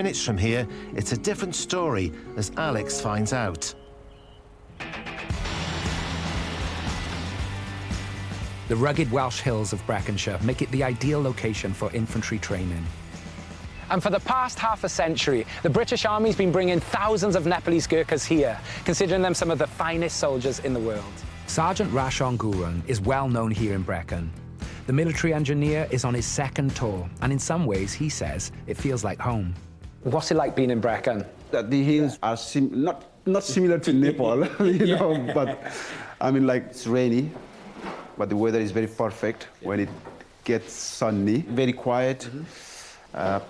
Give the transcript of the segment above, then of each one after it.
Minutes from here, it's a different story as Alex finds out. The rugged Welsh hills of Breconshire make it the ideal location for infantry training. And for the past half a century, the British Army's been bringing thousands of Nepalese Gurkhas here, considering them some of the finest soldiers in the world. Sergeant Rashon Gurung is well known here in Brecon. The military engineer is on his second tour, and in some ways, he says, it feels like home. What's it like being in Brecon? The hills are not similar to Nepal, you know, but I mean, like, it's rainy, but the weather is very perfect when it gets sunny, very quiet.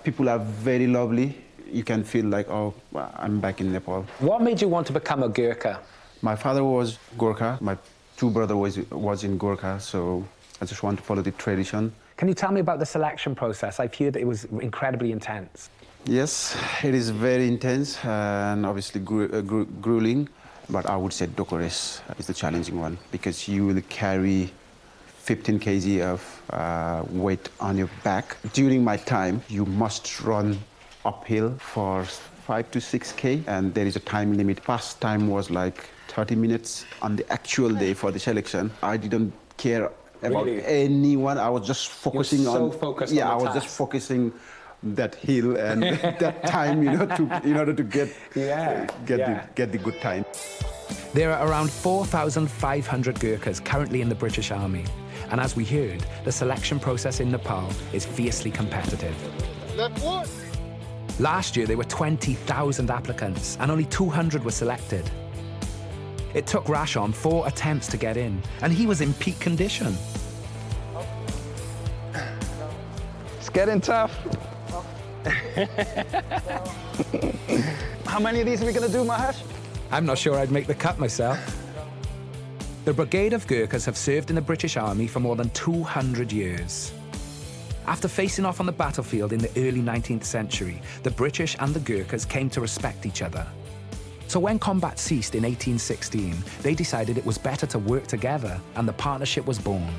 People are very lovely. You can feel like, oh, I'm back in Nepal. What made you want to become a Gurkha? My father was Gurkha. My two brothers was in Gurkha, so I just want to follow the tradition. Can you tell me about the selection process? I've heard that it was incredibly intense. Yes, it is very intense and obviously grueling, but I would say Dokores is the challenging one because you will carry 15 kg of weight on your back. During my time, you must run uphill for 5 to 6K, and there is a time limit. Past time was like 30 minutes. On the actual day for the selection, I didn't care about anyone. I was just focusing on... focused yeah, on the I was just focusing that hill and that time, you know, in order to get the good time. There are around 4,500 Gurkhas currently in the British Army. And as we heard, the selection process in Nepal is fiercely competitive. Last year, there were 20,000 applicants, and only 200 were selected. It took Rashon 4 attempts to get in, and he was in peak condition. It's getting tough. How many of these are we going to do, Mahesh? I'm not sure I'd make the cut myself. The Brigade of Gurkhas have served in the British Army for more than 200 years. After facing off on the battlefield in the early 19th century, the British and the Gurkhas came to respect each other. So when combat ceased in 1816, they decided it was better to work together, and the partnership was born.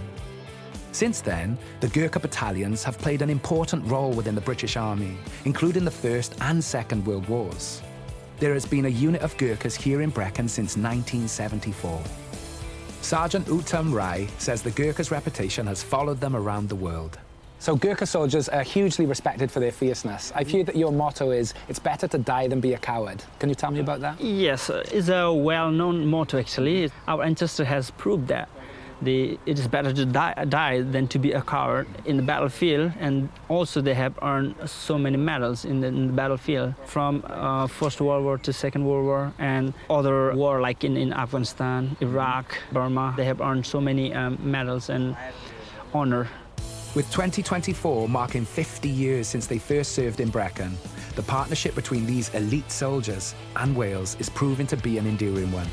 Since then, the Gurkha battalions have played an important role within the British Army, including the First and Second World Wars. There has been a unit of Gurkhas here in Brecon since 1974. Sergeant Uttam Rai says the Gurkhas' reputation has followed them around the world. So Gurkha soldiers are hugely respected for their fierceness. I've heard that your motto is, it's better to die than be a coward. Can you tell me about that? Yes, it's a well-known motto, actually. Our ancestor has proved that. It is better to die than to be a coward in the battlefield, and also they have earned so many medals in the battlefield, from First World War to Second World War and other war like in Afghanistan, Iraq, Burma. They have earned so many medals and honor. With 2024 marking 50 years since they first served in Brecon, the partnership between these elite soldiers and Wales is proving to be an enduring one.